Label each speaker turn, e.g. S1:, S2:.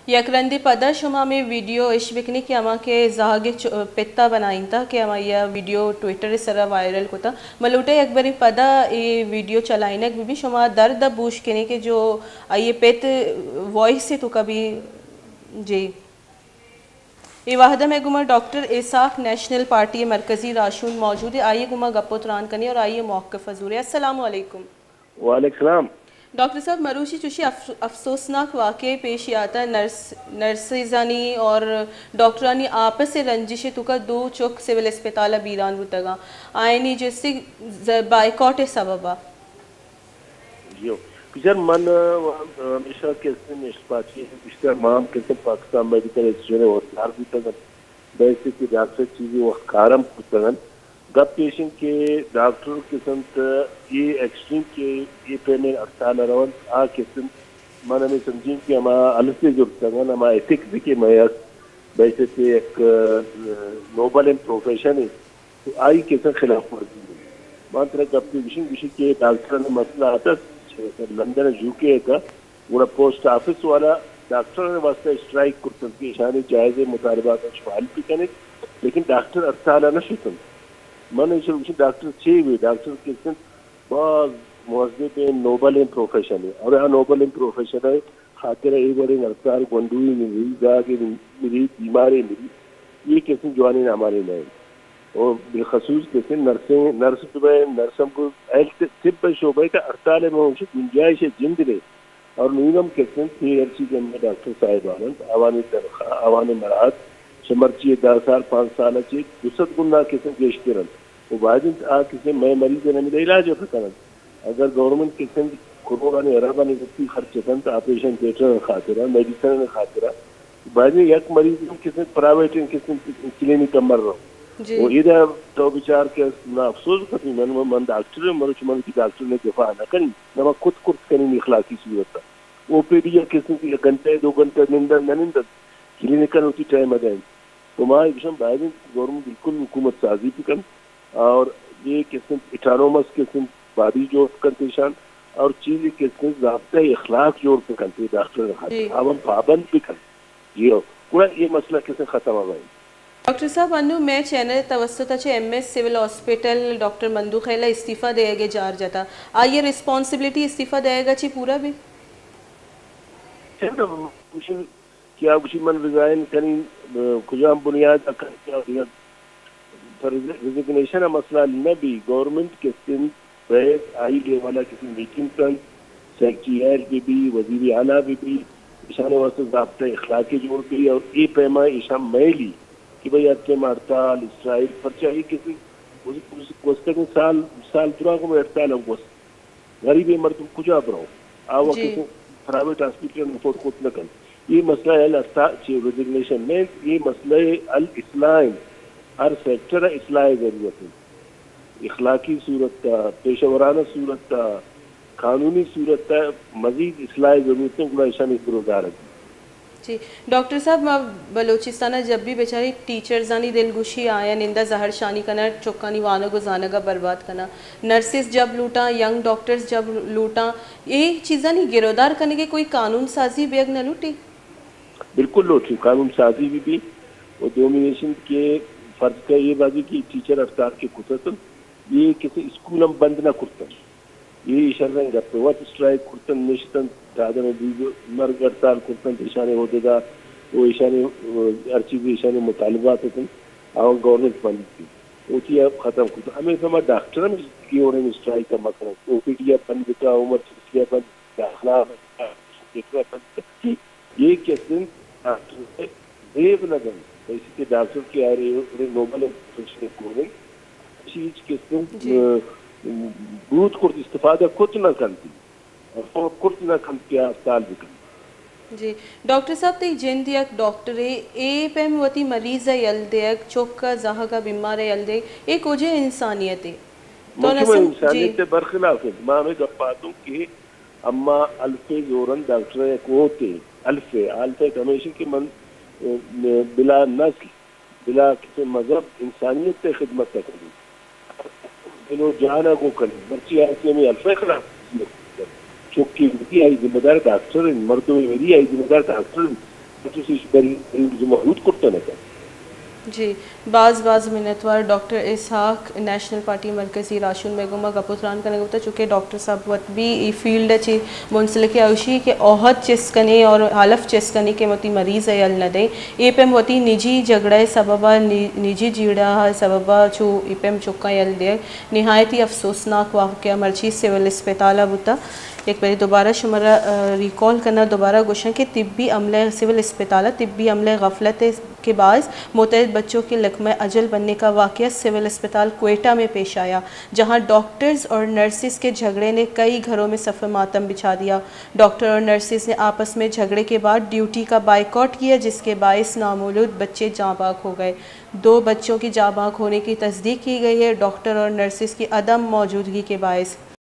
S1: یکرندی پدا شما میں ویڈیو اش بکنی کہ اما کے زاگ پتا بنائیں تا کہ اما یہ ویڈیو ٹویٹر سرا وائرل کوتا ملوٹے یک بری پدا یہ ویڈیو چلائنک بھی شما درد بوش کنے کہ جو یہ پت وائس سے تو کبھی جی یہ واحدہ میں گما ڈاکٹر اسحاق نیشنل پارٹی مرکزی راشون موجود ہے. آئیے گما گپو تران کنی اور آئیے موقف حضور. السلام علیکم.
S2: وعلیکم السلام.
S1: ڈاکٹر صاحب مروشی چوشی افسوسناک واقعے پیش آتا ہے نرسزانی اور ڈاکٹرانی آپس سے رنجش تو کا دو چوک سول اسپتالہ بیران بودگا آئینی جیسے بائیکاٹ سببا
S2: جیو پیچر من ہمیشہ کیسے نشپاچی ہے پشتر مام کیسے پاکستان میڈیکل ایسوسیشن وقتار بودگا بیسے کی ڈاکٹر چیزی وقتارم بودگا گپ پیشن کے ڈاکٹر قسم یہ ایکسٹریم کے یہ پیمنٹ ہڑتال روان آ قسم من ہمیں سمجھیں کہ ہما الف سے جڑتا ہما ایتھکس کے میس ویسے کہ ایک نوبل اینڈ پروفیشن ہے تو آئی قسم خلاف ورزی ہے مانترا گپ پیشن کے ڈاکٹر نے مسئلہ آتا لندن یو کے کا وہ پوسٹ آفس والا ڈاکٹر نے واسطہ اسٹرائک کرتا کہ اشانے جائز مطالبات فعال بھی کرنے لیکن ڈاکٹر ہڑتال نہ شتن من ڈاکٹر چھ ہوئے ڈاکٹر کے بعض موظف نوبل اینڈ پروفیشن ہے اور یہاں نوبل اینڈ پروفیشن ہے خاطر ای بڑے ہڑتال گنڈوئی ملی جاگے ملی بیماری ملی یہ قسم جوانی ہمارے نئے اور بالخصوص قسم نرسم کو طب شعبے کا ہڑتال میں گنجائش جند لے اور نیلم قسم تھی ہر چیز میں ڈاکٹر صاحبان عوانی تنخواہ عوانی مراحت شمرچی 10 سال 5 سال اچھی دوسرت گناہ قسم گیشتے رہن وہ باعث آ قسم میں مریض نے میرا علاج ہوتا کرن اگر گورنمنٹ قسم کروڑا نے اربا نے وقتی خرچ کن تو آپریشن تھیٹر خاطرہ میڈیسن خاطرہ باعث یک مریض قسم پرائیویٹ قسم کلینک مر رہا وہ ادھر تو بچار کے نہ افسوس کرتی من ڈاکٹر مروچ من کی ڈاکٹر نے دفاع نہ کریں نہ خود کرت کریں اخلاقی صورت وہ پہ بھی قسم کی گھنٹے 2 گھنٹے نندر نہ نندر کلینکل ہوتی ٹائم ادائیں تو ماں باعث گورنمنٹ بالکل حکومت سازی بھی کن اور یہ قسم اٹانومس قسم بادی جوڑ کرتے اور چیز قسم ضابطہ اخلاق جوڑ کے کرتے ڈاکٹر ہم پابند بھی کر یہ مسئلہ قسم ختم ہو گئی.
S1: ڈاکٹر صاحب انو میں چینل توسط اچھے M S civil hospital doctor مندو خیلہ استعفیٰ دے گے جار جاتا آئیے ریسپانسبلٹی استعفیٰ دے گا چی پورا بھی
S2: کیا کچھ من ریزائن کریں کجام بنیاد ریزگنیشن مسئلہ نہ بھی گورنمنٹ کے سن بحث آئی لے والا کسی میٹنگ کن سیکریٹری بھی وزیر اعلیٰ بھی اشان واسطے ضابطہ اخلاقی جوڑ گئی اور یہ پیما ایشان میں لی کہ بھائی آپ کے ہڑتال اسٹرائک پر چاہیے کسی سال پورا کو میں ہڑتال ہوں غریب مرد کچھ آپ رہا ہوں آو کسی پرائیویٹ ہاسپٹل میں رپورٹ خود نہ کریں یہ مسئلہ ہے ریزگنیشن میں یہ مسئلہ الاسلام ہر سیکٹر اصلاح ضرورت ہے اخلاقی صورت کا پیشہ ورانہ صورت کا قانونی صورت کا مزید اصلاح ضرورت ہے گناہ شان گروگار ہے.
S1: جی ڈاکٹر صاحب بلوچستانہ جب بھی بیچاری ٹیچرزانی دلگوشی آیا نندہ زہر شانی کنا چکانی وانا کو زانگا برباد کنا نرسز جب لوٹا ینگ ڈاکٹرز جب لوٹا یہ چیزاں نہیں گرودار کرنے کے کوئی قانون سازی بیگ نہ لوٹی
S2: بالکل لوٹی قانون سازی بھی اور ڈومینیشن کے فرض کا یہ بازی کی ٹیچر افطار کے قدرت یہ کسی اسکول ہم بند نہ کرتا یہ اشارہ کرتے وقت اسٹرائک کرتن نشتن دادا مرگ ہڑتال کرتن اشارے ہوتے گا وہ اشارے ہر چیز اشارے مطالبات ہوتے ہیں گورنمنٹ بند کی وہ چیز اب ختم کرتا ہمیں ہمارا ڈاکٹر کی ہو رہے ہیں اسٹرائک کا مسئلہ او پی ڈی بند کا عمر چکیا بند داخلہ بند یہ کیسے ڈاکٹر ریب نہ دیں ایسی کہ ڈاکٹر کی آ رہے نوبل چیز کیسے بروت کرت استفادہ کچھ نہ کرتی اور کچھ نہ کرتی ہڑتال بھی کرتی.
S1: جی ڈاکٹر صاحب تی جن دیک ڈاکٹر اے پیم وتی مریض یل دیک چوکا زہا کا بیمار یل دیک ایک وجہ انسانیت ہے
S2: تو انسانیت سے برخلاف ہے. میں ہمیں گپ پاتا ہوں کہ اما الف زورن ڈاکٹر ایک ہوتے الف ہمیشہ کے من بلا نسل بلا کسی مذہب انسانیت سے خدمت کریں جانا کو کریں مرچی آئے میں الفا خلاف چوکی میری آئی ذمہ دار ڈاکٹر مردوں میں میری آئی ذمہ دار ڈاکٹر تو سے بری محدود کرتا نہ
S1: جی بعض منتوار ڈاکٹر اسحاق نیشنل پارٹی مرکزی راشن بیگما گپوتران کا نگوتا چونکہ ڈاکٹر صاحب وقت بھی ای فیلڈ چی منسلک اوشی کہ اوہد چسکنے اور حالف چسکنے کے متی مریض ہے نہ دیں ای پیم وتی نجی جھگڑے سببا نجی جیڑا سببا چو ای پیم چکا یل دے نہایت ہی افسوسناک واقعہ مرچی سول اسپتالہ بتا ایک بار دوبارہ شمارا ریکال کرنا دوبارہ گوشن کہ طبی عملے سول اسپتالہ طبی عملے غفلت کے باعث متعدد بچوں کے لقمہ اجل بننے کا واقعہ سول اسپتال کوئٹہ میں پیش آیا جہاں ڈاکٹرز اور نرسز کے جھگڑے نے کئی گھروں میں صف ماتم بچھا دیا ڈاکٹر اور نرسز نے آپس میں جھگڑے کے بعد ڈیوٹی کا بائیکاٹ کیا جس کے باعث نامولود بچے جاں باک ہو گئے 2 بچوں کی جاں باک ہونے کی تصدیق کی گئی ہے ڈاکٹر اور نرسز کی عدم موجودگی کے باعث